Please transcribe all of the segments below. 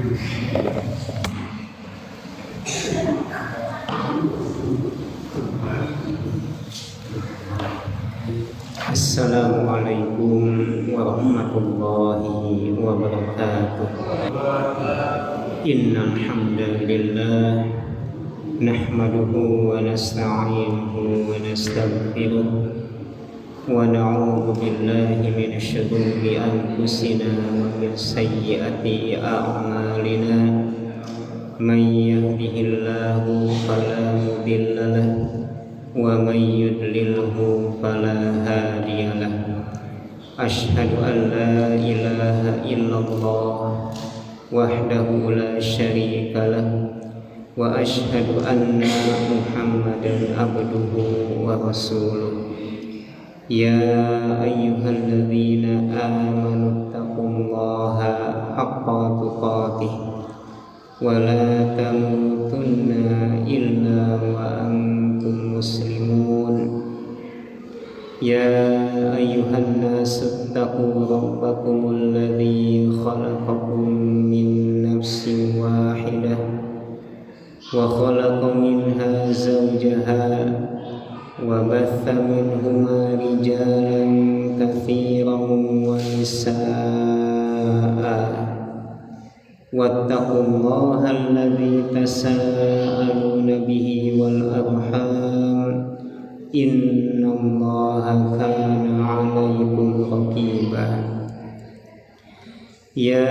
Assalamualaikum warahmatullahi wabarakatuh. Innal hamdalillah nahmaduhu wa nasta'inuhu wa nastaghfiruh wa na'udzu billahi min syururi anfusina wa min sayyiati a'malina. Man yahdihillahu fala mudilla lahu wa man yudlilhu fala hadiyalah. Asyhadu an la ilaha illallah wahdahu la syarikalah wa asyhadu anna Muhammadan abduhu wa rasuluh. Ya ayyuhalladzina amanu taqullaha haqqa tuqatih wa la tamutunna illa wa antum muslimun. Ya ayyuhan nasu taqu rabbakumul ladzi khalaqakum min nafsin wahidah wa khalaqa minha zawjaha wa batha minhuma rijalan katsiran wa nisaa'a. Wattaqullaha alladzi tasaaluna bihi wal arham innallaha kana 'alaikum raqiba. Ya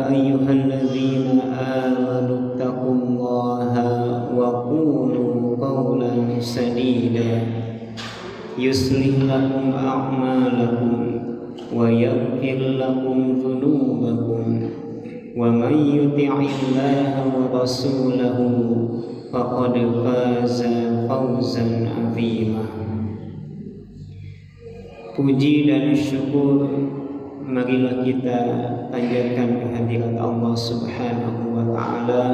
ayyuhalladzina amanu taqullaha wa qulu qawlan sadida yuslih lakum a'malakum wa yaghfir lakum dhunubakum wa man yuti'illaha wa rasulahu faqad faza fawzan 'azima. Puji dan syukur marilah kita panjatkan kehadirat Allah Subhanahu wa taala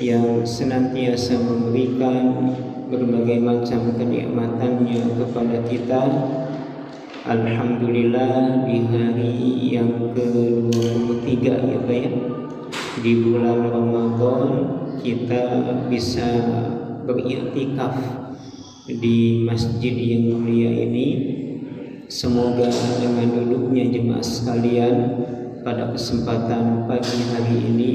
yang senantiasa memberikan berbagai macam kenikmatannya kepada kita. Alhamdulillah, di hari yang ke-23 ya Pak ya, di bulan Ramadan kita bisa beriktikaf di masjid yang mulia ini. Semoga dengan duduknya jemaah sekalian pada kesempatan pagi hari ini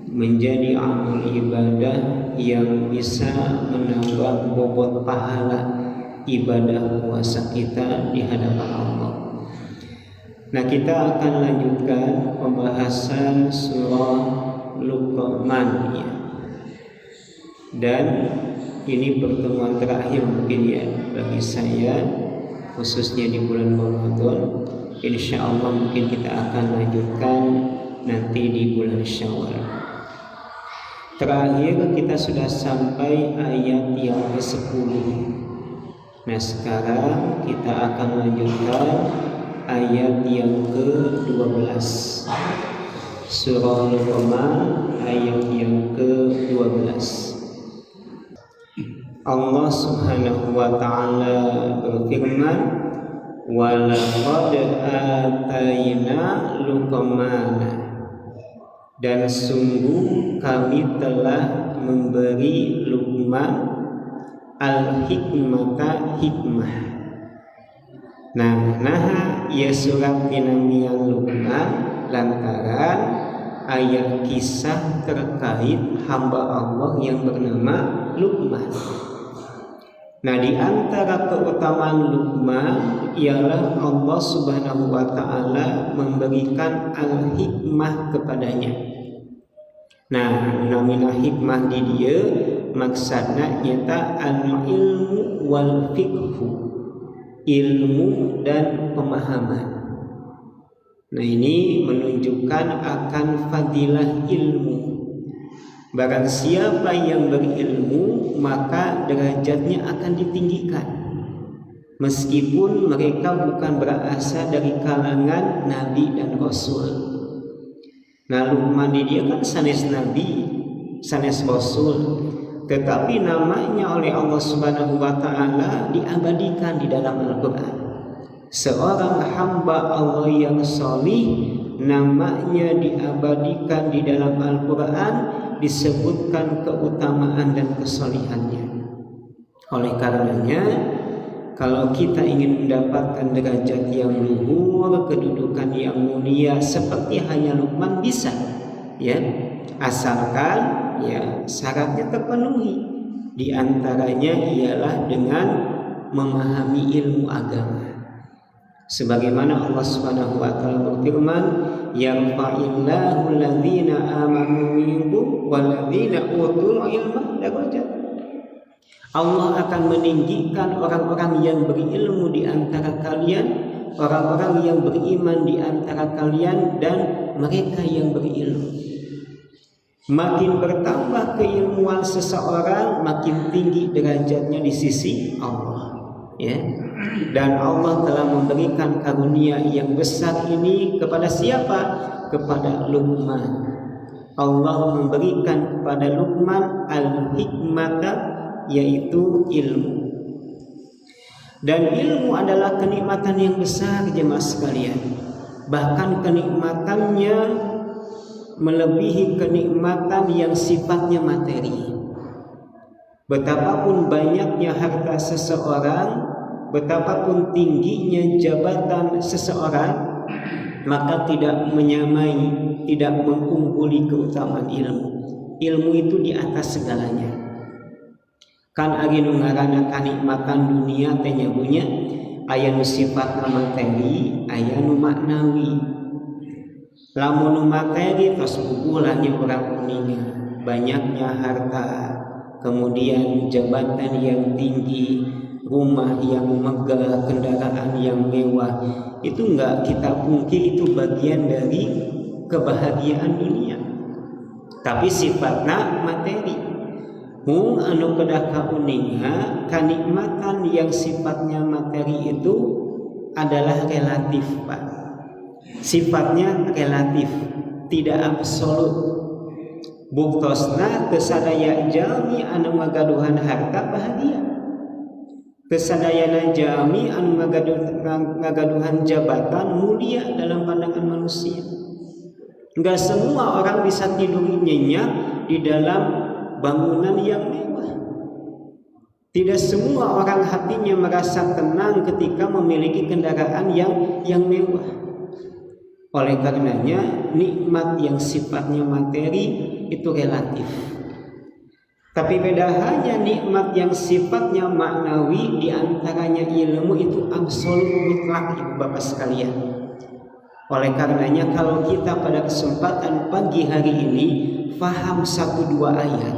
menjadi amal ibadah yang bisa menambah bobot pahala ibadah puasa kita di hadapan Allah. Nah, kita akan lanjutkan pembahasan surah Luqman ya. Dan ini pertemuan terakhir mungkin ya bagi saya, khususnya di bulan Ramadan. Insya Allah mungkin kita akan lanjutkan nanti di bulan Syawal. Terakhir kita sudah sampai ayat yang ke-10. Nah, sekarang kita akan lanjutkan ayat yang ke-12. Surah Luqman ayat yang ke-12. Allah Subhanahu wa ta'ala berfirman, wa laqad atayna Luqmana, dan sungguh kami telah memberi Luqman al-hikmata hikmah. Nah ya surat pinamian Luqman lantaran ayat kisah terkait hamba Allah yang bernama Luqman. Nah, di antara keutamaan Luqman ialah Allah Subhanahu wa taala memberikan al-hikmah kepadanya. Nah, namina hikmah di dia maksudnya nyata al-ilmu wal fiqhu, ilmu dan pemahaman. Nah, ini menunjukkan akan fadilah ilmu. Barang siapa yang berilmu maka derajatnya akan ditinggikan, meskipun mereka bukan berasal dari kalangan nabi dan rasul. Nah, Luqman dia kan sanes nabi, sanes rasul, tetapi namanya oleh Allah Subhanahu wa taala diabadikan di dalam Al-Qur'an. Seorang hamba Allah yang salih namanya diabadikan di dalam Al-Quran, disebutkan keutamaan dan kesolihannya. Oleh karenanya, kalau kita ingin mendapatkan derajat yang luhur, kedudukan yang mulia seperti hanya Luqman bisa, ya, asalkan ya syaratnya terpenuhi. Di antaranya ialah dengan memahami ilmu agama. Sebagaimana Allah Subhanahu wa taala berfirman, "Yarfa'illahu alladzina amanu minkum walladzina utul ilma darajat." Allah akan meninggikan orang-orang yang berilmu di antara kalian, orang-orang yang beriman di antara kalian, dan mereka yang berilmu. Makin bertambah keilmuan seseorang, makin tinggi derajatnya di sisi Allah, ya. Dan Allah telah memberikan karunia yang besar ini kepada siapa? Kepada Luqman. Allah memberikan kepada Luqman al-hikmata, yaitu ilmu. Dan ilmu adalah kenikmatan yang besar, jemaah sekalian. Bahkan kenikmatannya melebihi kenikmatan yang sifatnya materi. Betapapun banyaknya harta seseorang, betapapun tingginya jabatan seseorang, maka tidak menyamai, tidak mengungguli keutamaan ilmu. Ilmu itu di atas segalanya. Kan ari nu ngaranna kanikmatan dunia teh nyabunya aya nu sifatna materi, aya nu maknawi. Lamun nu materi tos bukulanya orang kuninga, banyaknya harta, kemudian jabatan yang tinggi, rumah yang megah, kendaraan yang mewah, itu enggak kita pungkiri, itu bagian dari kebahagiaan dunia. Tapi sifatnya materi. Mung anu kedah kauninga, kanikmatan yang sifatnya materi itu adalah relatif, Pak. Sifatnya relatif, tidak absolut. Buktosna kesadaya jalmi anu ngagaduhan harta bahagia, kesadayana jalmi anu ngagaduhan jabatan mulia dalam pandangan manusia. Enggak semua orang bisa tidur nyenyak di dalam bangunan yang mewah. Tidak semua orang hatinya merasa tenang ketika memiliki kendaraan yang mewah. Oleh karenanya, nikmat yang sifatnya materi itu relatif. Tapi beda hanya nikmat yang sifatnya maknawi, diantaranya ilmu itu absolut mutlak, ibu bapak sekalian. Oleh karenanya, kalau kita pada kesempatan pagi hari ini faham 1-2 ayat,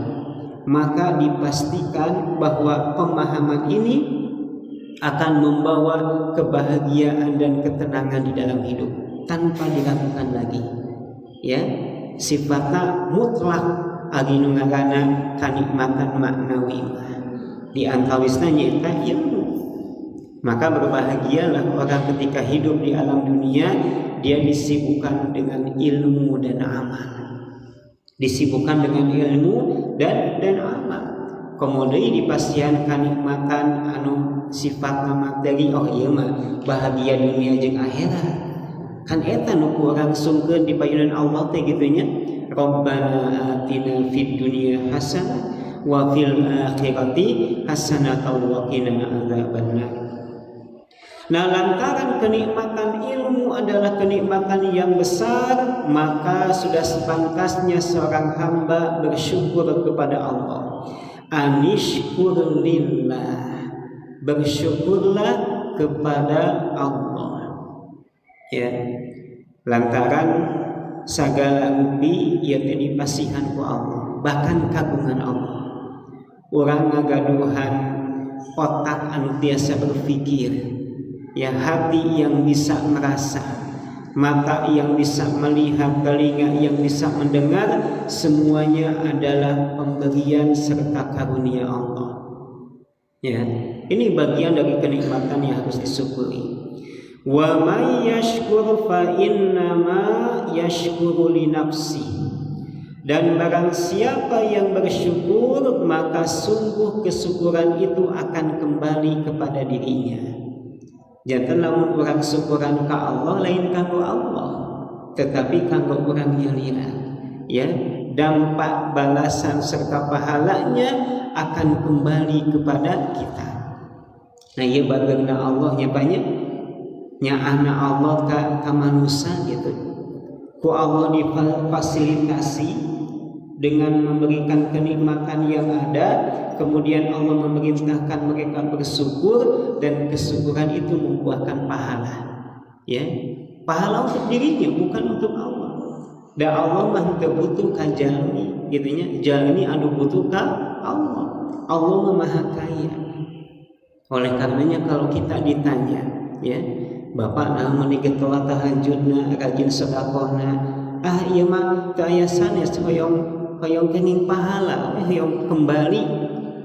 maka dipastikan bahwa pemahaman ini akan membawa kebahagiaan dan ketenangan di dalam hidup tanpa diragukan lagi, ya. Sifatnya mutlak agi nu ngaranna kanikmatan maknawi, di antawisna nyaeta ilmu. Maka berbahagialah orang ketika hidup di alam dunia, dia disibukkan dengan ilmu dan amal, disibukkan dengan ilmu dan amal. Kemudian dipasihan kanikmatan anu sifatna materi, oh iya mah bahagia dunia jeung akhirat. Kan eta nu kurang sungkeun di payunan Allah teh kitu nya. Rabbana atina fid dunya hasanah wa fil akhirati hasanah wa qina adzabannar. Nah, lantaran kenikmatan ilmu adalah kenikmatan yang besar, maka sudah sepantasnya seorang hamba bersyukur kepada Allah. Anishkur lillah, bersyukurlah kepada Allah, ya. Lantaran segala ubi ieu teh dipasihan ku Allah, bahkan kagungan Allah. Urang ngagaduhan otak anu biasa berpikir, ya, hati yang bisa merasa, mata yang bisa melihat, telinga yang bisa mendengar, semuanya adalah pemberian serta karunia Allah. Ya, ini bagian dari kenikmatan yang harus disyukuri. Wa may yashkur fa innama yashkuru li nafsi. Dan barang siapa yang bersyukur, maka sungguh kesyukuran itu akan kembali kepada dirinya. Jangan lamun orang syukuran ka Allah lain kanggo Allah. tetapi kanggo urang nyalira, ya, dampak balasan serta pahalanya akan kembali kepada kita. Nah, ieu bageuna Allah nya banyak nya anak Allah ka manusia gitu. Ku Allah difasilitasi dengan memberikan kenikmatan yang ada, kemudian Allah memerintahkan mereka bersyukur, dan kesyukuran itu membuahkan pahala, ya, pahala untuk dirinya bukan untuk Allah. Dan Allah mah teu butuh ka jalmi, gitu nya, jalmi anu butuh ka Allah. Allah mah maha kaya. Oleh karenanya kalau kita ditanya, ya, Bapak namun digetola tahajudna, rajin sedekahna, ieu mah teu aya sanes hoyong kening pahala, hoyong kembali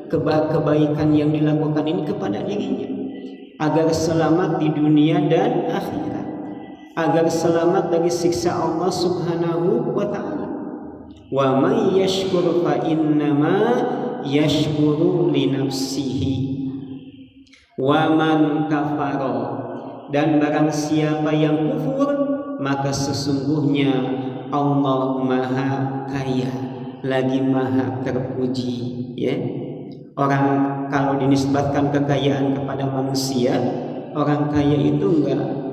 kebaikan yang dilakukan ini kepada dirinya, agar selamat di dunia dan akhirat, agar selamat dari siksa Allah Subhanahu wa ta'ala. Wa may yashkur fa innama yashkuru li nafsihi wa man kafara, dan barang siapa yang kufur maka sesungguhnya Allah maha kaya lagi maha terpuji, ya. Orang kalau dinisbatkan kekayaan kepada manusia, orang kaya itu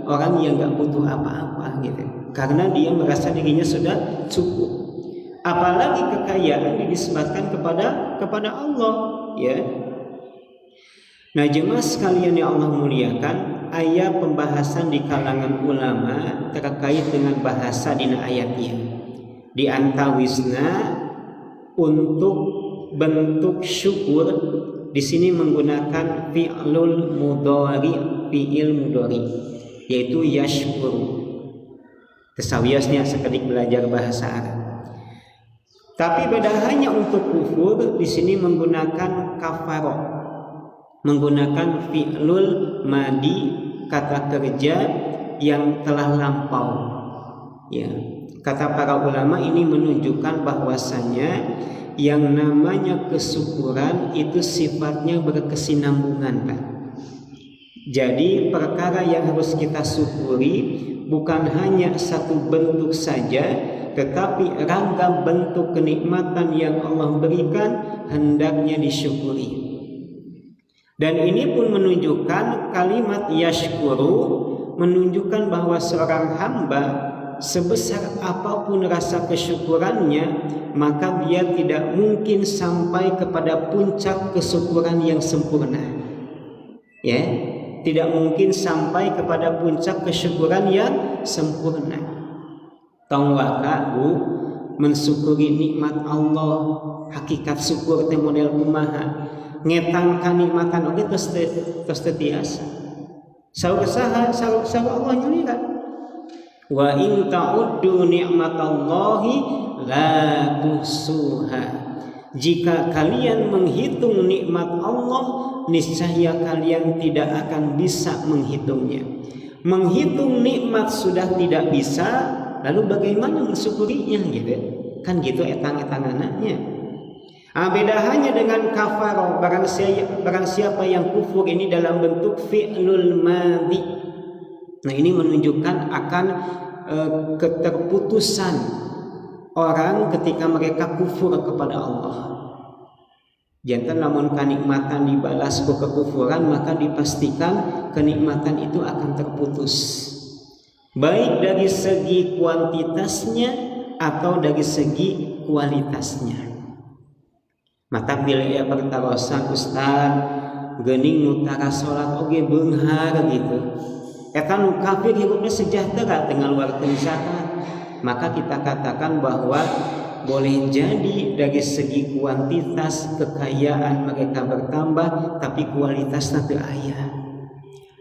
orang yang enggak butuh apa-apa gitu, karena dia merasa dirinya sudah cukup. Apalagi kekayaan dinisbatkan kepada Allah, ya. Nah, jemaah sekalian yang Allah muliakan, ayat pembahasan di kalangan ulama terkait dengan bahasa dina ayatnya. Di antawisna untuk bentuk syukur di sini menggunakan fi'il mudhari, yaitu yashkuru. Kesawiasnya sekedik belajar bahasa Arab. Tapi beda hanya untuk kufur, di sini menggunakan kafaro, menggunakan fi'lul madi, kata kerja yang telah lampau, ya. Kata para ulama ini menunjukkan bahwasanya yang namanya kesyukuran itu sifatnya berkesinambungan, Pak. Jadi perkara yang harus kita syukuri bukan hanya satu bentuk saja, tetapi ragam bentuk kenikmatan yang Allah berikan hendaknya disyukuri. Dan ini pun menunjukkan kalimat yashkuru menunjukkan bahwa seorang hamba sebesar apapun rasa kesyukurannya, maka dia tidak mungkin sampai kepada puncak kesyukuran yang sempurna, ya, tidak mungkin sampai kepada puncak kesyukuran yang sempurna. Tong waka Bu, mensyukuri nikmat Allah, hakikat syukur teh model kumaha, ngetang kanikmatan oge tos teu tiasa. Saur Allah nyuliran. Wa in ta'uddu ni'matallahi la tuhsuha. Jika kalian menghitung nikmat Allah, niscaya kalian tidak akan bisa menghitungnya. Menghitung nikmat sudah tidak bisa, lalu bagaimana mensyukurinya gitu? Kan gitu etang-etangannya. Beda hanya dengan kafaro, barang siapa yang kufur ini dalam bentuk fi'lul madhi. Nah, ini menunjukkan akan keterputusan orang ketika mereka kufur kepada Allah. Jantan namun kenikmatan dibalas ku kekufuran, maka dipastikan kenikmatan itu akan terputus, baik dari segi kuantitasnya atau dari segi kualitasnya. Mata bila ia pertarosan Ustaz geuning nutara salat oge beunghar gitu, eta nu kafir hidupnya sejahtera dengan luar zakat, maka kita katakan bahwa boleh jadi dari segi kuantitas kekayaan mereka bertambah, tapi kualitasna teu aya.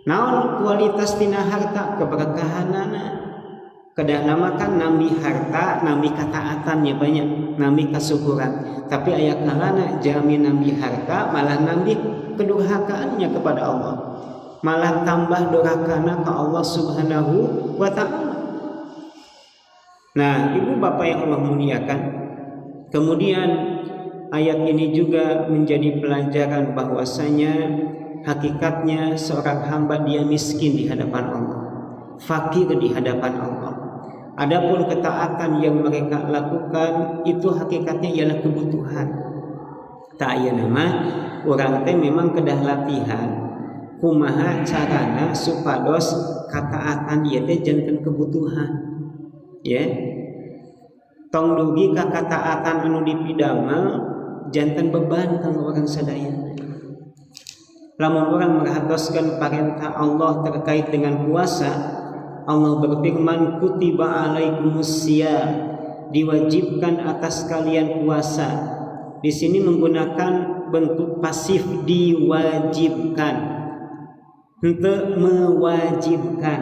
Naon kualitas tina harta? Keberkahanana. Kedah namakan nambi harta, nambi kataatannya banyak, nambi kesyukuran. Tapi aya kalana jami nambi harta malah nambi kedurhakaannya kepada Allah, malah tambah durhakana ke Allah Subhanahu wa ta'ala. Nah, ibu bapak yang Allah muliakan, kemudian ayat ini juga menjadi pelajaran bahwasanya hakikatnya seorang hamba dia miskin di hadapan Allah, fakir di hadapan Allah. Adapun ketaatan yang mereka lakukan itu hakikatnya ialah kebutuhan. Tak aya nama urang teh memang kedah latihan kumaha carana supados kataatan ieu teh janten kebutuhan. Ya. Tong dugi ka kataatan anu dipidamel janten beban kanggo urang sadaya. Lamun urang merhatoskeun parentah Allah terkait dengan puasa, Allah berfirman kutiba alaikumusiyam, diwajibkan atas kalian puasa. Di sini menggunakan bentuk pasif diwajibkan, henteu mewajibkan.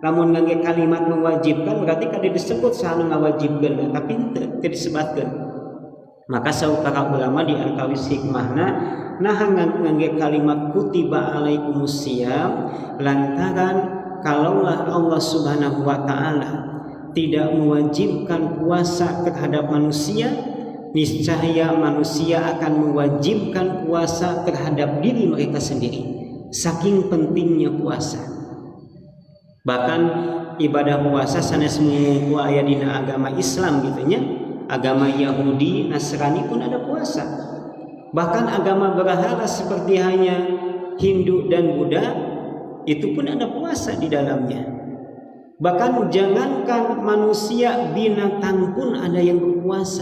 Lamun ngangge kalimat mewajibkan berarti kada disebut sanu ngawajibkeun, tapi henteu disebutkeun. Maka saur para ulama di antawis hikmahna nah ngangge kalimat kutiba alaikumusiyam lantaran kalaulah Allah Subhanahu wa taala tidak mewajibkan puasa terhadap manusia, niscaya manusia akan mewajibkan puasa terhadap diri mereka sendiri. Saking pentingnya puasa. Bahkan ibadah puasa sanes mungku aya dina agama Islam gitu nya. Agama Yahudi, Nasrani pun ada puasa. Bahkan agama berhala seperti hanya Hindu dan Buddha itu pun ada puasa di dalamnya. Bahkan jangankan manusia, binatang pun ada yang berpuasa.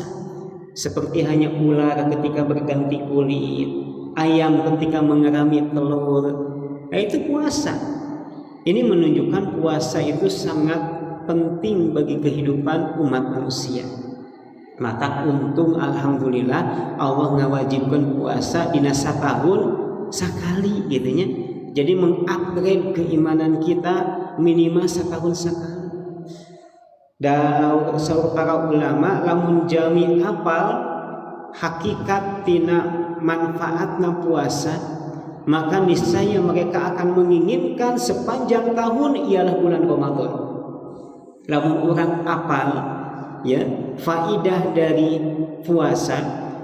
Seperti hanya ular ketika berganti kulit, ayam ketika mengerami telur, itu puasa. Ini menunjukkan puasa itu sangat penting bagi kehidupan umat manusia. Maka untung alhamdulillah Allah ngawajibkan puasa dina satahun sakali gitu nya. Jadi mengupgrade keimanan kita minimal setahun sekali. Dan saur para ulama lamun jami apal hakikat tina manfaatna puasa, maka niscaya mereka akan menginginkan sepanjang tahun ialah bulan Ramadan. Lamun orang apal ya faidah dari puasa,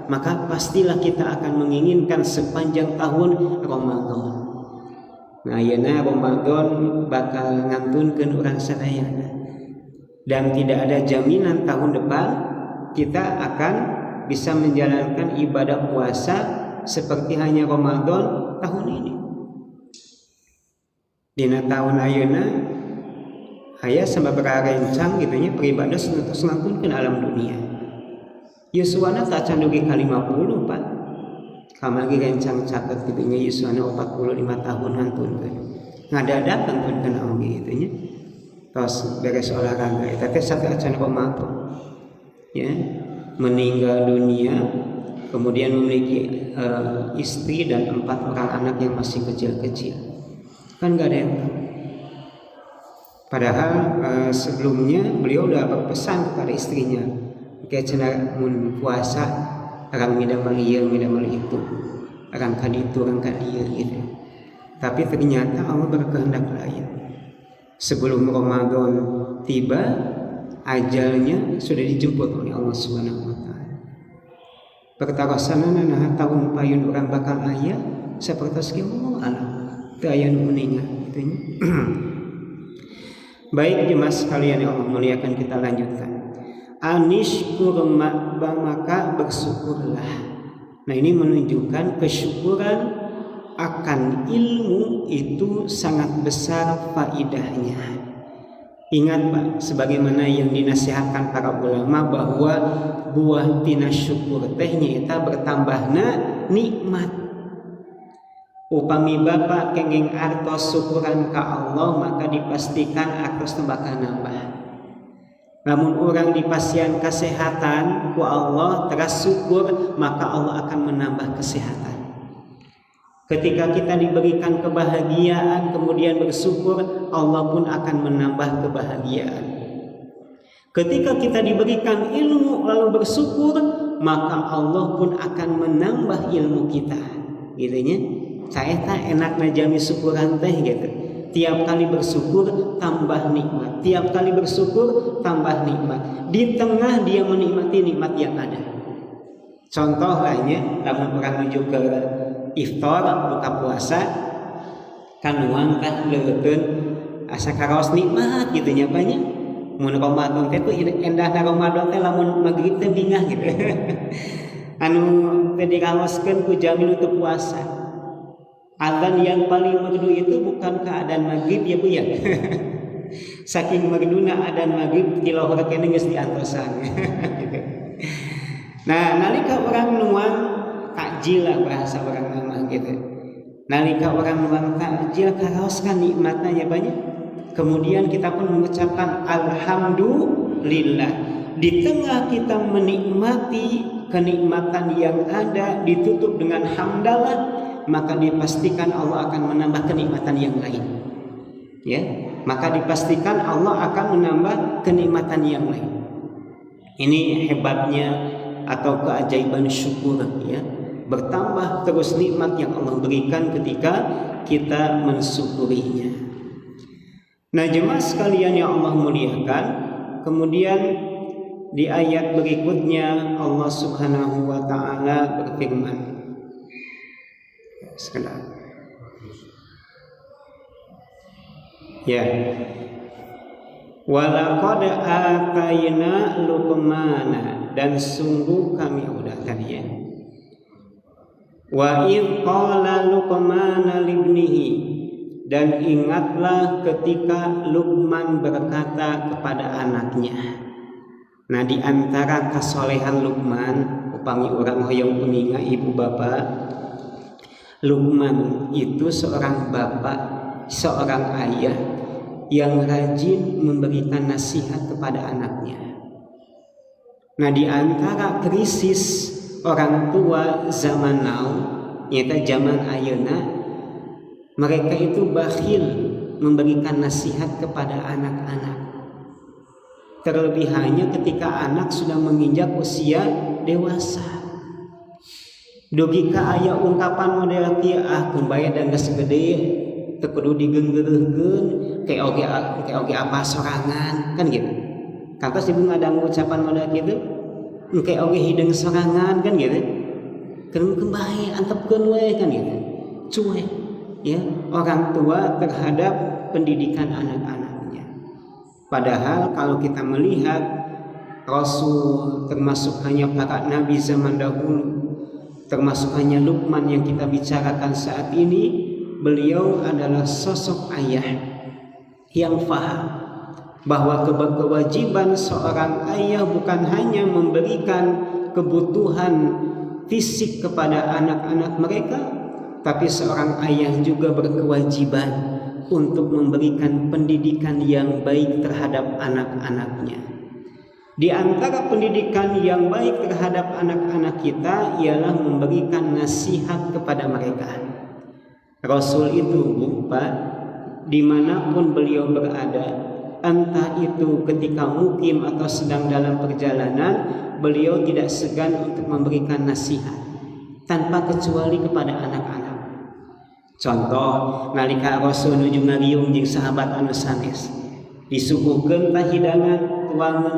maka pastilah kita akan menginginkan sepanjang tahun Ramadan. Nah, ayeuna Ramadan bakal ngantunkeun urang sadaya. Dan tidak ada jaminan tahun depan kita akan bisa menjalankan ibadah puasa seperti hanya Ramadan tahun ini. Dina tahun ayeuna aya sababaraha rencang gitu nya peribadah sanes ngantunkeun alam dunia. Yuswana tak candugi ka 50, Pak. Kamari rencang caket gitu nya Yuswana 45 tahun ngantunkeun. Ngadadakan pun kana oge gitu nya. Tos beres olahraga eta teh sacan Ramadan. Ya, meninggal dunia kemudian memiliki istri dan 4 orang anak yang masih kecil-kecil. Kan gak ada yang tahu. Padahal sebelumnya beliau sudah berpesan kepada istrinya, kayak cenah mun puasa orang midamel ieu midamel itu, orang kaditu orang kadieu gitu. Tapi ternyata Allah berkehendak lain. Sebelum Ramadan tiba, ajalnya sudah dijemput oleh Allah Subhanahu wa taala. Pertarosanana nah tahun payun orang bakal aya sapertos kieu Allah. Teu aya nu meninggal gitu nya. Baik jemaah sekalian yang Allah muliakan, kita lanjutkan. Anishkur maka bersyukurlah. Nah ini menunjukkan kesyukuran akan ilmu itu sangat besar faidahnya. Ingat Pak, sebagaimana yang dinasihatkan para ulama bahwa buah tina syukur tehnya eta bertambahna nikmat. Upami Bapak kenging artos syukuran ka Allah, maka dipastikan artos bakal nambah. Namun orang dipasian kesehatan ku Allah teras syukur, maka Allah akan menambah kesehatan. Ketika kita diberikan kebahagiaan kemudian bersyukur, Allah pun akan menambah kebahagiaan. Ketika kita diberikan ilmu lalu bersyukur, maka Allah pun akan menambah ilmu kita. Gitu nya. Saya tak enakna jami syukuran teh gitu. Tiap kali bersyukur tambah nikmat. Tiap kali bersyukur tambah nikmat. Di tengah dia menikmati nikmat yang ada. Contoh lainnya, lamun orang menuju ke iftar buka puasa, kan uang kan leuteun asa karaos nikmat gitu nya banyak. mun Ramadan teh tuh endahna Ramadan teh lamun magrib teh bingah gitu. Anu teh diraoskeun ku jami teu puasa. Azan yang paling merdu itu bukan keadaan maghrib ya Bu ya. Saking merduna adzan maghrib di lohor kene geus diantosan. Nah, nalika orang nuang takjil lah bahasa orang mah gitu. Nalika orang nuang takjil karaoskan nikmatna ya banyak. Kemudian kita pun mengucapkan alhamdulillah. Di tengah kita menikmati kenikmatan yang ada ditutup dengan hamdalah, maka dipastikan Allah akan menambah kenikmatan yang lain. Ya, maka dipastikan Allah akan menambah kenikmatan yang lain. Ini hebatnya atau keajaiban syukur ya. Bertambah terus nikmat yang Allah berikan ketika kita mensyukurinya. Nah, jemaah sekalian yang Allah muliakan, kemudian di ayat berikutnya Allah Subhanahu wa taala berfirman. Sekedar. Ya. Walaqad atayna Luqmana, dan sungguh kami udah tadi ya. Wa idh qala Luqmana libnihi, dan ingatlah ketika Luqman berkata kepada anaknya. Nah, di antara kesolehan Luqman, upami orang hoyong kuninga ibu bapak, Luqman itu seorang bapak, seorang ayah yang rajin memberikan nasihat kepada anaknya. Nah, di antara krisis orang tua zaman now, yaitu zaman ayeuna, mereka itu bakhil memberikan nasihat kepada anak-anak. Terlebih hanya ketika anak sudah menginjak usia dewasa. Dugi ka aya ungkapan model kieu kumbaya dan geus gede teu kudu digeunggeureurkeun ke oge apa sorangan kan gitu. Kantos ibu ngadang ucapan model kitu ke oge hideung sorangan kan gitu. Keun bae antepkeun we kan gitu. Cuek ya orang tua terhadap pendidikan anak-anaknya. Padahal kalau kita melihat Rasul, termasuk hanya para nabi zaman dahulu, termasuk hanya Luqman yang kita bicarakan saat ini, beliau adalah sosok ayah yang faham bahwa kewajiban seorang ayah bukan hanya memberikan kebutuhan fisik kepada anak-anak mereka, tapi seorang ayah juga berkewajiban untuk memberikan pendidikan yang baik terhadap anak-anaknya. Di antara pendidikan yang baik terhadap anak-anak kita ialah memberikan nasihat kepada mereka. Rasul itu Pak, dimanapun beliau berada, entah itu ketika mukim atau sedang dalam perjalanan, beliau tidak segan untuk memberikan nasihat tanpa kecuali kepada anak-anak. Contoh, nalika Rasul nuju ngariung jeung sahabat anu sanes, disuguhkeun tah hidangan tuangan,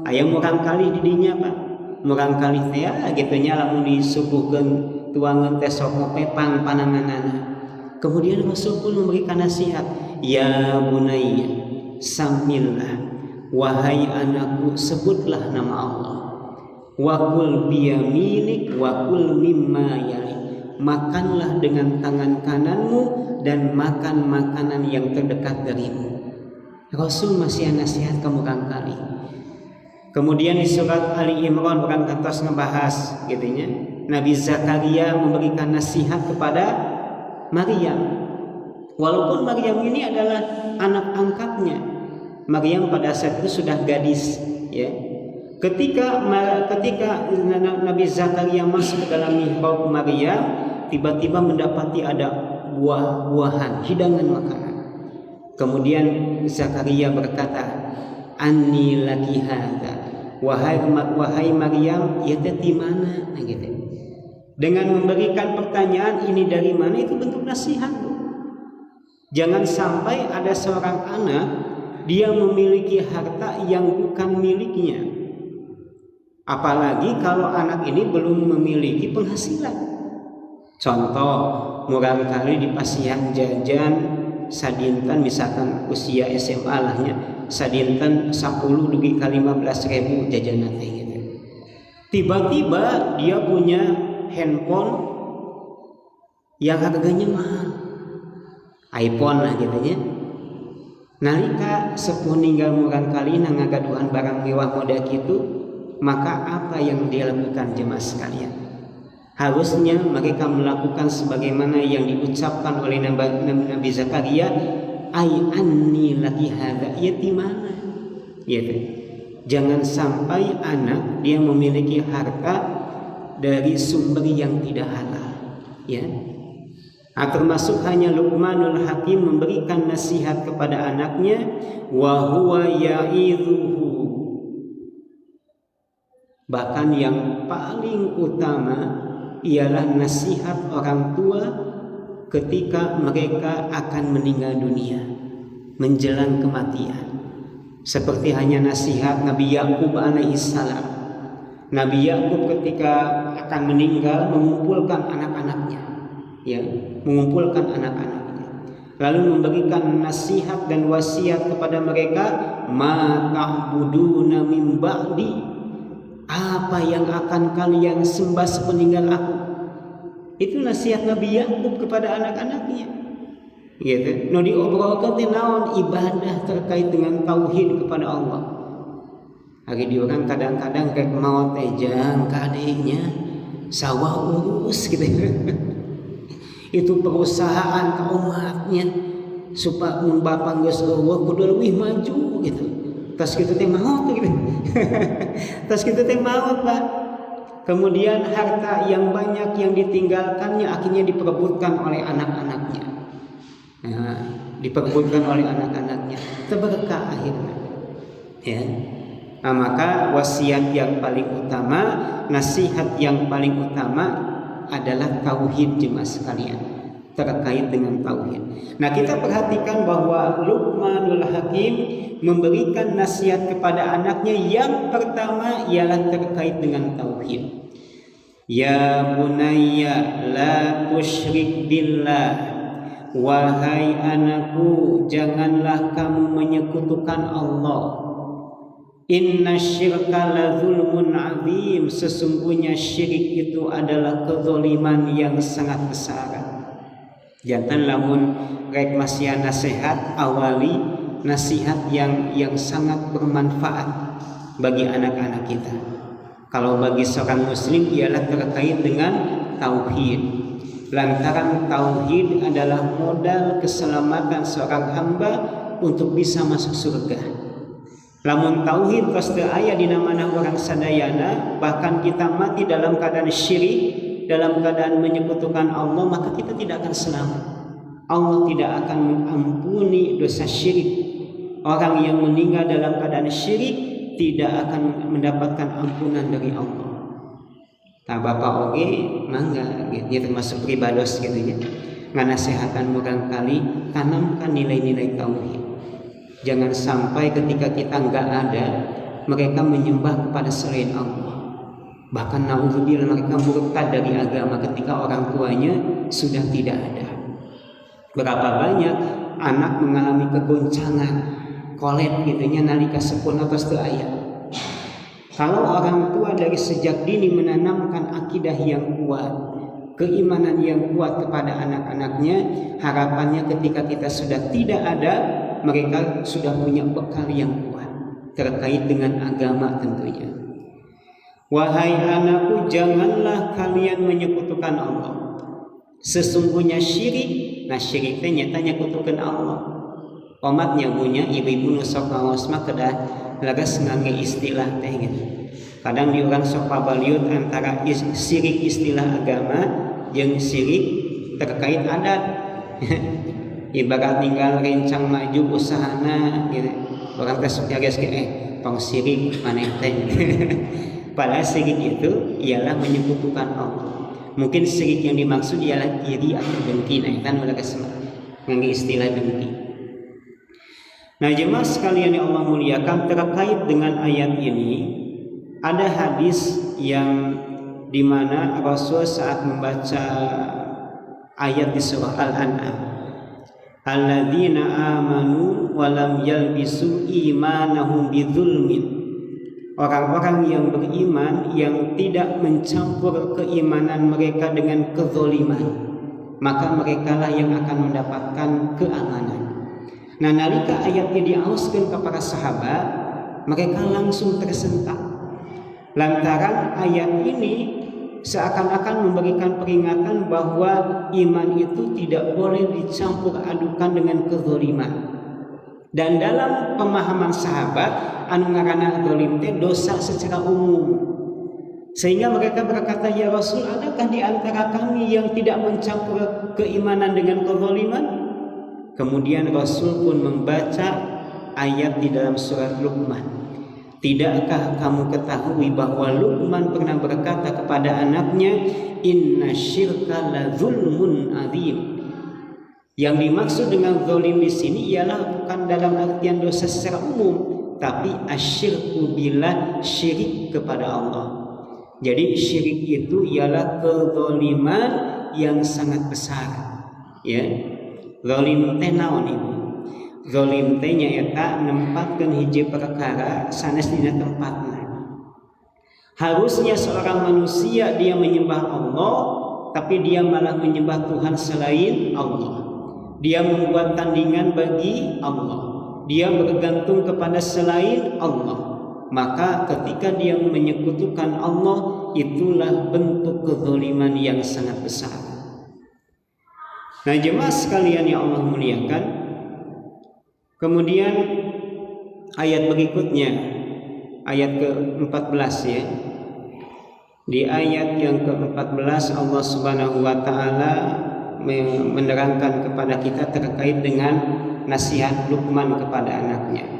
aya murang kali di dinya Pak. Murang kali teh kitu nya lamun disuguhkeun tuangan teh sok ngopepang pananganana. Kemudian Rasul pun memberikan nasihat, ya bunayya, samillah, wahai anakku, sebutlah nama Allah. Wa kul biyaminik wa kul mimma yalik, makanlah dengan tangan kananmu dan makan makanan yang terdekat darimu. Rasul masih nasihat kamu kali. Kemudian di surat Ali Imran orang kantos ngebahas gitunya, Nabi Zakaria memberikan nasihat kepada Maryam. Walaupun Maryam ini adalah anak angkatnya, Maryam pada saat itu sudah gadis ya. Ketika Nabi Zakaria masuk ke dalam mihrab Maryam, tiba-tiba mendapati ada buah-buahan, hidangan makanan. Kemudian Zakaria berkata, "Anni laki hadza." Wahai Maryam, ya di mana? Nah, gitu. Dengan memberikan pertanyaan ini dari mana, itu bentuk nasihat. Jangan sampai ada seorang anak dia memiliki harta yang bukan miliknya. Apalagi kalau anak ini belum memiliki penghasilan. Contoh, murang kali di pasihan jajan sadinten misalkan usia SMA lahnya sadinten 10 dugi ka 15.000 jajanna teh gitu. Tiba-tiba dia punya handphone yang harganya mahal, iPhone lah gitu nya. Nalika sepuh ninggal murang kalina ngagaduhan barang mewah model gitu, maka apa yang dia lakukan jemaah sekalian? Harusnya mereka melakukan sebagaimana yang diucapkan oleh Nabi Zakaria, ai anni laki hadza, yatimana. Gitu. Jangan sampai anak dia memiliki harta dari sumber yang tidak halal, ya. Termasuk hanya Luqmanul Hakim memberikan nasihat kepada anaknya, wa huwa ya'idhuhu. Bahkan yang paling utama ialah nasihat orang tua ketika mereka akan meninggal dunia, menjelang kematian. Seperti hanya nasihat Nabi Yakub alaihissalam. Nabi Yakub ketika akan meninggal mengumpulkan anak-anaknya, ya, mengumpulkan anak-anaknya, lalu memberikan nasihat dan wasiat kepada mereka, ma ta'buduna min ba'di, apa yang akan kalian sembah sepeninggal aku. Itu nasihat Nabi Yakub kepada anak-anaknya. Gitu. Nu diobrolkeun teh naon? Ibadah terkait dengan tauhid kepada Allah. Hari di orang kadang-kadang rek maot teh jang kadenya sawah urus gitu. Itu perusahaan ka umatnya supaya mun bapa geus eueuh kudu leuwih maju gitu. Tas kitu teh maot gitu. Tas kitu teh maot lah. Kemudian harta yang banyak yang ditinggalkannya akhirnya diperebutkan oleh anak-anaknya. Nah, diperebutkan oleh anak-anaknya, terberkah akhirnya, ya. Nah, maka wasiat yang paling utama, nasihat yang paling utama adalah tauhid jemaah sekalian, terkait dengan tauhid. Nah, kita perhatikan bahwa Luqmanul Hakim memberikan nasihat kepada anaknya yang pertama ialah terkait dengan tauhid. Ya bunayya la tusyrik billah. Wahai anakku, janganlah kamu menyekutukan Allah. Inna syirka la zulmun azim. Sesungguhnya syirik itu adalah kezaliman yang sangat besar. Jantan lamun rek masih nasihat, awali nasihat yang sangat bermanfaat bagi anak-anak kita. Kalau bagi seorang muslim ialah terkait dengan tauhid. Lantaran tauhid adalah modal keselamatan seorang hamba untuk bisa masuk surga. Lamun tauhid pasti aya di mana orang sadayana, bahkan kita mati dalam keadaan syirik, dalam keadaan menyekutukan Allah, maka kita tidak akan selamat. Allah tidak akan mengampuni dosa syirik. Orang yang meninggal dalam keadaan syirik tidak akan mendapatkan ampunan dari Allah. Nah, bapak oge mangga gitu, termasuk pribados gitu ya. Nganasehatan murang kali tanamkan nilai-nilai tauhid. Jangan sampai ketika kita enggak ada, mereka menyembah kepada selain Allah. Bahkan naudzubillah mereka murtad dari agama ketika orang tuanya sudah tidak ada. Berapa banyak anak mengalami kegoncangan, kolet gitunya nalika sepun atas teu aya. Kalau orang tua dari sejak dini menanamkan akidah yang kuat, keimanan yang kuat kepada anak-anaknya, harapannya ketika kita sudah tidak ada, mereka sudah punya bekal yang kuat terkait dengan agama tentunya. Wahai anakku, janganlah kalian menyekutukan Allah. Sesungguhnya syirik, nah syirik teh nyata nyekutukeun Allah. Omat nyabunya ibu-ibu nu sok ngaos mah kedah lagas ngangge istilah teh gitu. Kadang di orang sok pabaliut antara syirik istilah agama jeung syirik terkait adat. Ibarat tinggal rencang maju usahana gitu. Orang teh sok jages tong syirik maneh teh. Padahal syirik itu ialah menyekutukan Allah. Mungkin syirik yang dimaksud ialah iri atau dengki, nah kan lagas ngangge istilah dengki. Nah, jemaah sekalian yang Allah muliakan, terkait dengan ayat ini ada hadis yang dimana Rasul saat membaca ayat di surah Al-An'am, alladzina amanu wa lam yalbisu imanahum bidzulmin. Orang-orang yang beriman yang tidak mencampur keimanan mereka dengan kezaliman, maka merekalah yang akan mendapatkan keamanan. Nah, nalika ayatnya diauskeun ke para sahabat, mereka langsung tersentak. Lantaran ayat ini seakan-akan memberikan peringatan bahwa iman itu tidak boleh dicampur adukan dengan kezaliman. Dan dalam pemahaman sahabat, anu ngaranna zalim teh dosa secara umum. Sehingga mereka berkata, "Ya Rasul, adakah di antara kami yang tidak mencampur keimanan dengan kezaliman?" Kemudian Rasul pun membaca ayat di dalam surat Luqman. Tidakkah kamu ketahui bahwa Luqman pernah berkata kepada anaknya, "Inna syirka la zulmun azim." Yang dimaksud dengan zalim di sini ialah bukan dalam artian dosa secara umum, tapi asyirku billah, syirik kepada Allah. Jadi syirik itu ialah kezaliman yang sangat besar. Ya. Zalim teh naon ibu? Zalim teh nyaeta nempatkeun hiji perkara sanes dina tempatna. Harusnya seorang manusia dia menyembah Allah, tapi dia malah menyembah Tuhan selain Allah. Dia membuat tandingan bagi Allah. Dia bergantung kepada selain Allah. Maka ketika dia menyekutukan Allah, itulah bentuk kezaliman yang sangat besar. Nah, jemaah sekalian yang Allah muliakan, kemudian ayat berikutnya, ayat ke-14 ya. Di ayat yang ke-14 Allah Subhanahu wa taala menerangkan kepada kita terkait dengan nasihat Luqman kepada anaknya.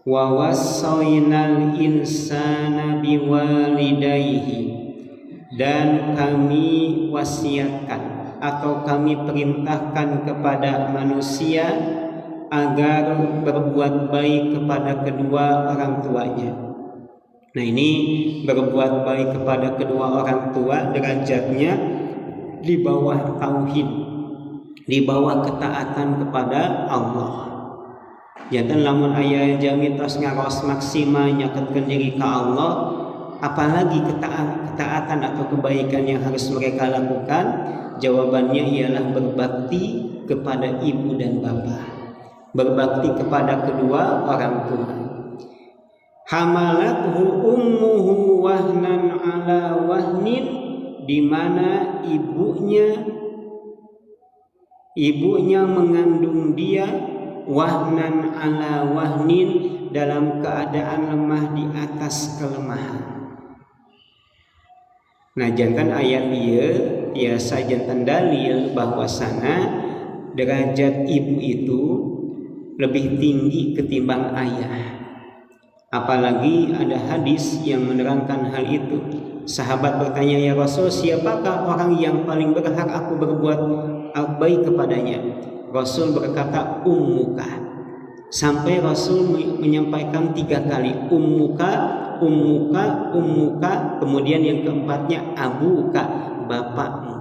Wa wassaynal insana biwalidayhi, dan kami wasiatkan atau kami perintahkan kepada manusia agar berbuat baik kepada kedua orang tuanya. Nah, ini berbuat baik kepada kedua orang tua derajatnya di bawah tauhid, di bawah ketaatan kepada Allah. Jantan lamun aya jami tos ngaros maksima nyakeutkeun diri ka Allah, apalagi ketaatan atau kebaikan yang harus mereka lakukan? Jawabannya ialah berbakti kepada ibu dan bapak, berbakti kepada kedua orang tua. Hamalathu ummuhu wahnan ala wahnin, di mana ibunya mengandung dia wahnan ala wahnin, dalam keadaan lemah di atas kelemahan. Nah, jantan ayat ieu biasa jantan dalil bahwasana derajat ibu itu lebih tinggi ketimbang ayah. Apalagi ada hadis yang menerangkan hal itu. Sahabat bertanya, "Ya Rasul, siapakah orang yang paling berhak aku berbuat baik kepadanya?" Rasul berkata, "Ummuka." Sampai Rasul menyampaikan 3 kali, ummuka, ummuka, ummuka, kemudian yang keempatnya abuka, bapakmu.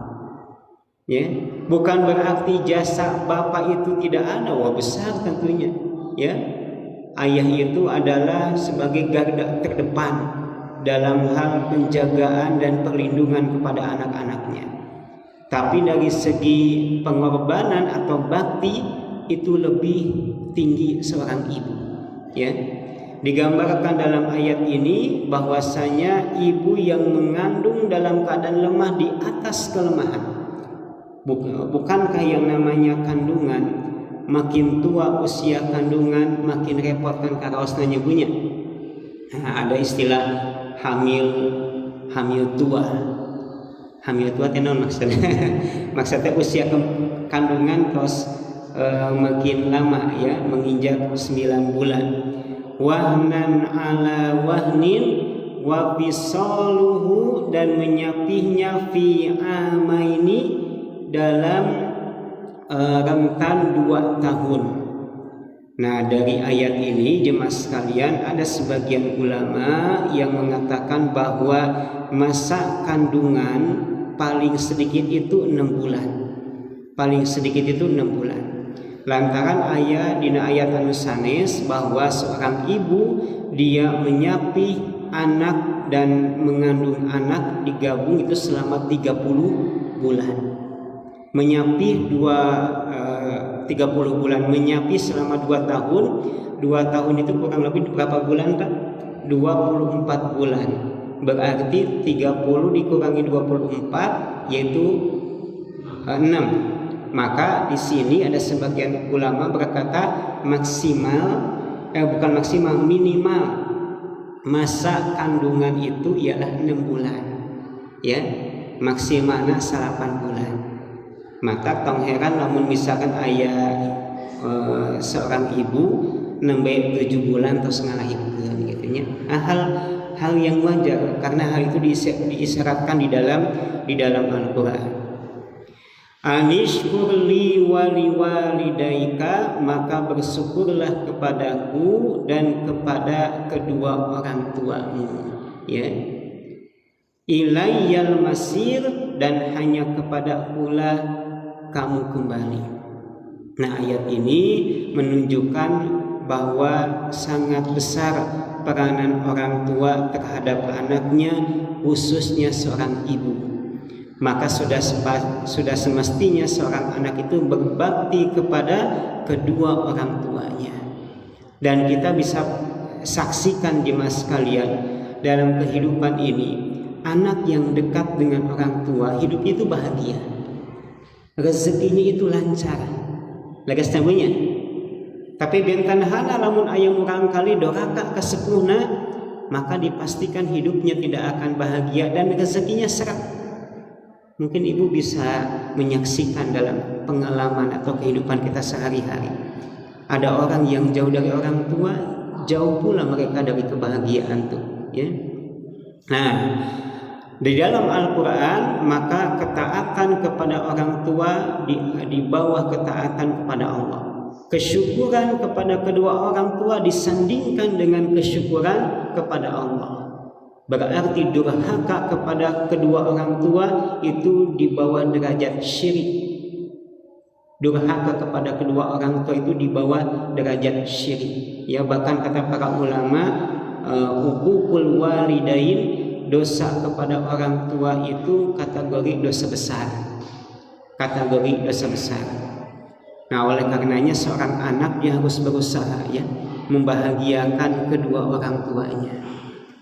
Ya, bukan berarti jasa bapak itu tidak ada, wah besar tentunya. Ya, ayah itu adalah sebagai garda terdepan dalam hal penjagaan dan perlindungan kepada anak-anaknya. Tapi dari segi pengorbanan atau bakti itu lebih tinggi seorang ibu. Ya, digambarkan dalam ayat ini bahwasanya ibu yang mengandung dalam keadaan lemah di atas kelemahan. Bukankah yang namanya kandungan, makin tua usia kandungan makin repot kan karaosna nyebunya. Nah, ada istilah hamil tua. Hamil tua teh naon maksudnya? Maksudnya usia kandungan terus makin lama ya, menginjak 9 bulan. Wahnan ala wahnin wa fisaluhu, dan menyapihnya fi amaini, dalam rentan 2 tahun. Nah, dari ayat ini jemaah sekalian, ada sebagian ulama yang mengatakan bahwa masa kandungan paling sedikit itu 6 bulan. Paling sedikit itu 6 bulan. lantaran dina ayat anu sanes bahwa seorang ibu dia menyapi anak dan mengandung anak digabung itu selama 30 bulan. Menyapi 30 bulan, menyapi selama 2 tahun. 2 tahun itu kurang lebih berapa bulan Pak? 24 bulan. Berarti 30 dikurangi 24 yaitu 6. Maka di sini ada sebagian ulama berkata minimal masa kandungan itu ialah 6 bulan. Ya, maksimalnya 8 bulan. Maka tong heran namun misalkan ayah seorang ibu nembe 7 bulan terus ngalahirkeun gitu nya. Hal yang wajar karena hal itu diisyaratkan di dalam Al-Qur'an. Anishkurli waliwalidaika, maka bersyukurlah kepadaku dan kepada kedua orang tuamu, ya. Ilayyal masir, dan hanya kepadakulah kamu kembali. Nah, ayat ini menunjukkan bahwa sangat besar peranan orang tua terhadap anaknya, khususnya seorang ibu. Maka sudah semestinya seorang anak itu berbakti kepada kedua orang tuanya. Dan kita bisa saksikan jemaah sekalian, dalam kehidupan ini anak yang dekat dengan orang tua hidupnya itu bahagia, rezekinya itu lancar, lagas tabunya. Tapi bentan hana lamun ayam orang kali doraka kesepuna, maka dipastikan hidupnya tidak akan bahagia dan rezekinya seret. Mungkin ibu bisa menyaksikan dalam pengalaman atau kehidupan kita sehari-hari. Ada orang yang jauh dari orang tua, jauh pula mereka dari kebahagiaan tuh, ya. Nah, di dalam Al-Quran maka ketaatan kepada orang tua di bawah ketaatan kepada Allah. Kesyukuran kepada kedua orang tua disandingkan dengan kesyukuran kepada Allah. Berarti durhaka kepada kedua orang tua itu di bawah derajat syirik. Durhaka kepada kedua orang tua itu di bawah derajat syirik. Ya, bahkan kata para ulama, uququl walidain, dosa kepada orang tua itu kategori dosa besar. Kategori dosa besar. Nah, oleh karenanya seorang anak dia harus berusaha, ya, membahagiakan kedua orang tuanya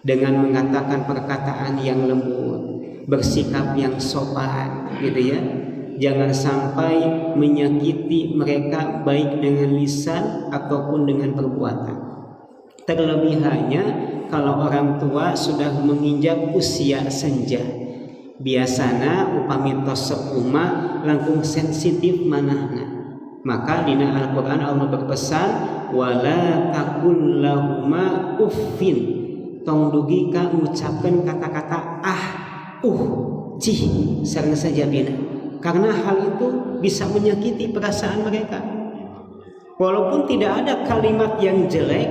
dengan mengatakan perkataan yang lembut, bersikap yang sopan, gitu ya. Jangan sampai menyakiti mereka baik dengan lisan ataupun dengan perbuatan. Terlebih hanya kalau orang tua sudah menginjak usia senja. Biasana upami tos seumah langkung sensitif manahna. Maka dina Al-Qur'an Allah berpesan wala takul lahuma uffin. Tong dugi ka ngucapkeun kata-kata cih sareng saja bina, karena hal itu bisa menyakiti perasaan mereka. Walaupun tidak ada kalimat yang jelek,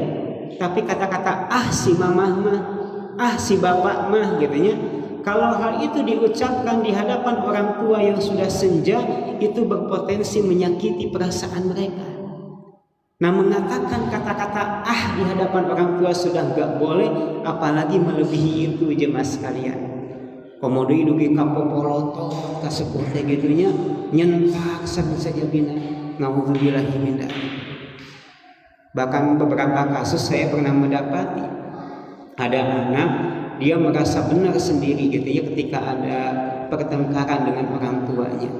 tapi kata-kata si mamah mah, si bapak mah gitu nya. Kalau hal itu diucapkan di hadapan orang tua yang sudah senja, itu berpotensi menyakiti perasaan mereka. Nah, mengatakan kata-kata di hadapan orang tua sudah gak boleh, apalagi melebihi itu jemaah sekalian. Komodo dugi kapopoloto kasepuh teh gitunya nyentak saja bina. Nauzubillahi min dzalik. Bahkan beberapa kasus saya pernah mendapati ada anak dia merasa benar sendiri gitu ya ketika ada pertengkaran dengan orang tuanya.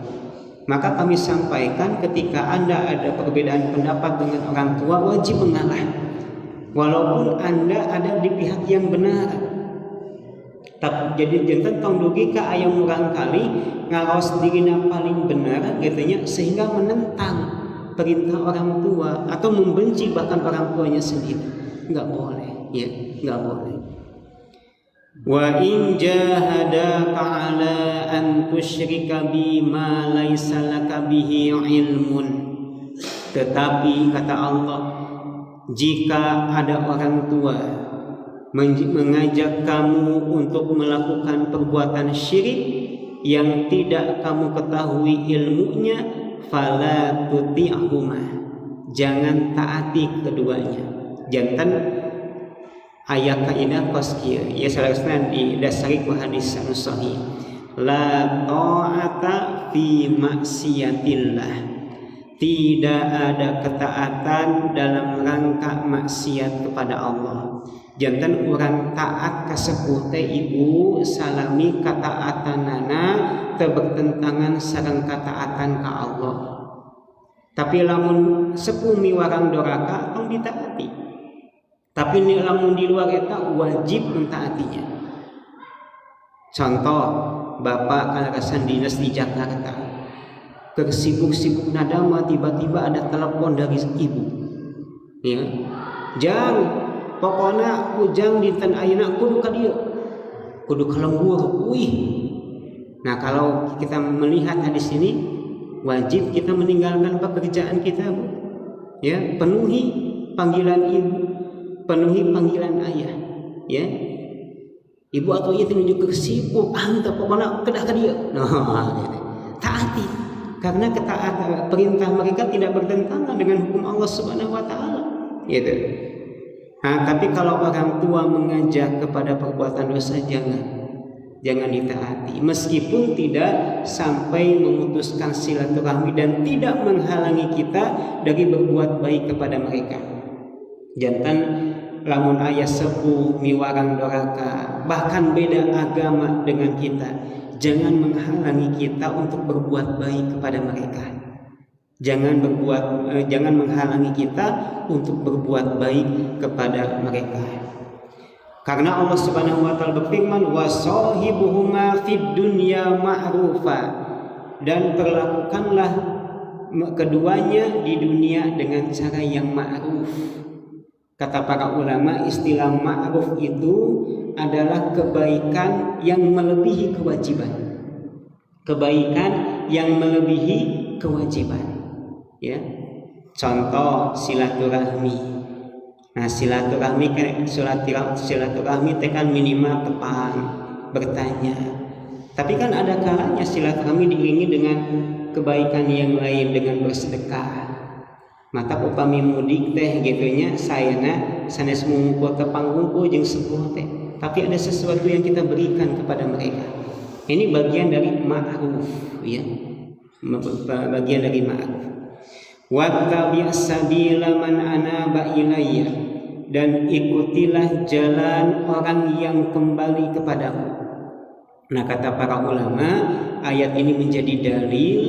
Maka kami sampaikan ketika Anda ada perbedaan pendapat dengan orang tua wajib mengalah. Walaupun Anda ada di pihak yang benar. Tapi jadi jantan tong dugi ka aya murang kali ngaros dirina paling benar gitunya sehingga menentang perintah orang tua atau membenci bahkan orang tuanya sendiri. Enggak boleh, ya, enggak boleh. Wa in jahadaka ala an tusyrika bima laisa laka bihi ilmun. Tetapi kata Allah, jika ada orang tua mengajak kamu untuk melakukan perbuatan syirik yang tidak kamu ketahui ilmunya, fala tuti'huma, jangan taati keduanya. Jantan ayat kaidah koskieu ya salasna didasari ku hadis anu sahih. La ta'ata fi maksiatillah. Tidak ada ketaatan dalam rangka maksiat kepada Allah. Jantan orang taat ka sepuh teh ibu salami kataatanana teu bertentangan sareng kataatan ka Allah. Tapi lamun sepuh miwarang doraka tong ditaati. Tapi lamun di luar eta wajib mentaatinya. Contoh, bapak kalarasan dinas di Jakarta. Kesibuk-sibuk nadama tiba-tiba ada telepon dari ibu. Ya. Jang, pokona ujang dinten ayeuna kudu ka dieu. Kudu ka lembur. Wih. Nah, kalau kita melihat hadis ini, wajib kita meninggalkan pekerjaan kita, Bu. Ya, penuhi panggilan ibu, penuhi panggilan ayah, ya. Ibu atau ieu tunjuk kesibuk, anta pokona kedah ka dieu. Nah, gitu. Taati. Karena ketaatan perintah mereka tidak bertentangan dengan hukum Allah Subhanahu wa taala. Gitu. Nah, tapi kalau orang tua mengajak kepada perbuatan dosa jangan ditaati. Meskipun tidak sampai memutuskan silaturahmi dan tidak menghalangi kita dari berbuat baik kepada mereka. Jantan lamun aya sepuh miwarang doraka, bahkan beda agama dengan kita. Jangan menghalangi kita untuk berbuat baik kepada mereka. Jangan menghalangi kita untuk berbuat baik kepada mereka. Karena Allah Subhanahu wa taala berfirman, "Wasahibuhuma fid dunya ma'rufa." Dan perlakukanlah keduanya di dunia dengan cara yang ma'ruf. Kata para ulama, istilah ma'ruf itu adalah kebaikan yang melebihi kewajiban. Kebaikan yang melebihi kewajiban. Ya. Contoh silaturahmi. Nah, silaturahmi kan minimal tepan, bertanya. Tapi kan ada kalanya silaturahmi diiringi dengan kebaikan yang lain, dengan bersedekah. Mata upami mudik teh gitunya sayana sanes mungkul tepanggungku jeung sepuh teh. Tapi ada sesuatu yang kita berikan kepada mereka. Ini bagian dari ma'ruf, ya. Bagian dari ma'ruf. Wattabi' sabila man anaba ilayya. Dan ikutilah jalan orang yang kembali kepadamu. Nah, kata para ulama, ayat ini menjadi dalil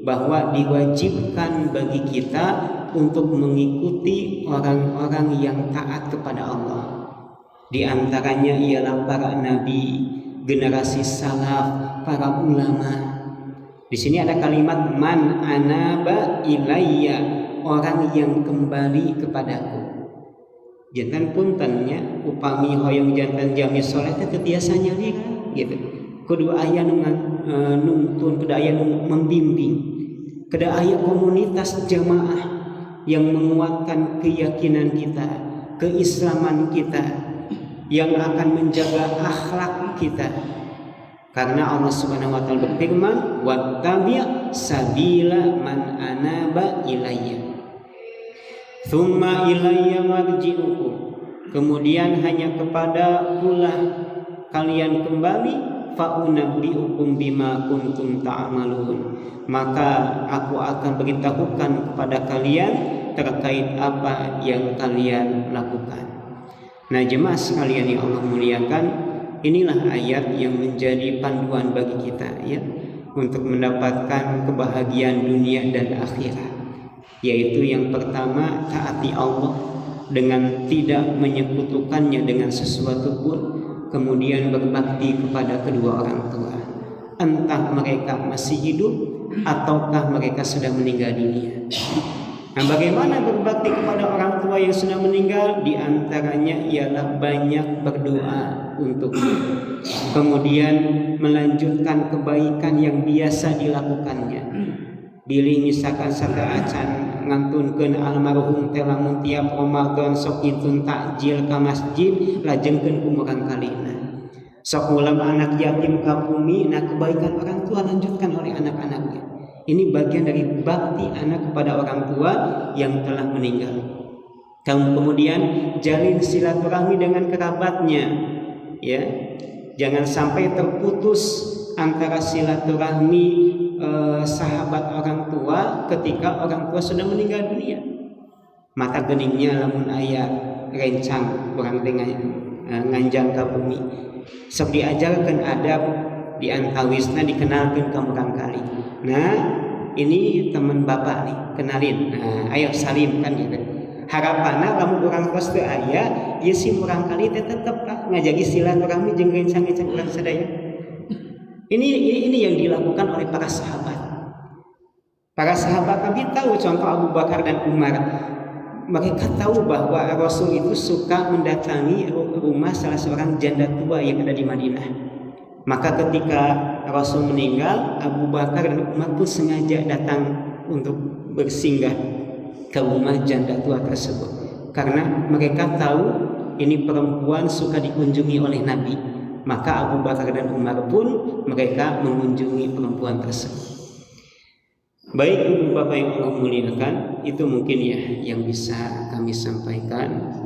bahwa diwajibkan bagi kita untuk mengikuti orang-orang yang taat kepada Allah. Di antaranya ialah para nabi, generasi salaf, para ulama. Di sini ada kalimat man anaba ilayya, orang yang kembali kepadaku. Jantan puntennya upami hoyong jantan jami soleh teh biasanya gitu. Kudu aya nuntun, kudu aya membimbing, kudu aya komunitas jamaah yang menguatkan keyakinan kita, keislaman kita, yang akan menjaga akhlak kita. Karena Allah Subhanahu wa taala berfirman, "Wattabi' sabila man anaba ilayya." Tsumma ilayya marji'ukum. Kemudian hanya kepada pula kalian kembali, fa'unabbi'ukum bima kuntum ta'malun. Maka aku akan beritahukan kepada kalian terkait apa yang kalian lakukan. Nah, jemaah sekalian yang Allah muliakan, inilah ayat yang menjadi panduan bagi kita, ya, untuk mendapatkan kebahagiaan dunia dan akhirat. Yaitu yang pertama, taati Allah dengan tidak menyekutukannya dengan sesuatu pun. Kemudian berbakti kepada kedua orang tua, entah mereka masih hidup ataukah mereka sudah meninggal dunia. Nah, bagaimana berbakti kepada orang tua yang sudah meninggal? Di antaranya ialah banyak berdoa untuknya. Kemudian melanjutkan kebaikan yang biasa dilakukannya. Bilih misalkan satu acan ngantunkeun almarhum teh lamun tiap Ramadan sok intun takjil ka masjid lajengkeun umurang kalina. Sok ngulam anak yatim ka bumi, nah kebaikan orang tua lanjutkan oleh anak-anaknya. Ini bagian dari bakti anak kepada orang tua yang telah meninggal. Kemudian jalin silaturahmi dengan kerabatnya, ya. Jangan sampai terputus antara silaturahmi sahabat orang tua ketika orang tua sudah meninggal dunia. Mata geningnya lamun aya rencang kurang dengan nganjang ka bumi. Sok diajarkeun adab di antawisna dikenalkan kamu kali. Nah, ini teman bapak nih, kenalin. Nah, ayo salim kan gitu. Harapanna lamun urang tos teu aya, ieu si urang kali teh tetep ngajagi silaturahmi jeung rencang-rencang urang sadaya. Ini yang dilakukan oleh para sahabat. Para sahabat Nabi tahu contoh Abu Bakar dan Umar. Mereka tahu bahwa Rasul itu suka mendatangi rumah salah seorang janda tua yang ada di Madinah. Maka ketika Rasul meninggal, Abu Bakar dan Umar pun sengaja datang untuk bersinggah ke rumah janda tua tersebut. Karena mereka tahu ini perempuan suka dikunjungi oleh Nabi. Maka Abu Bakar dan Umar pun mereka mengunjungi perempuan tersebut. Baik Ibu Bapak yang Allah muliakan, itu mungkin ya yang bisa kami sampaikan.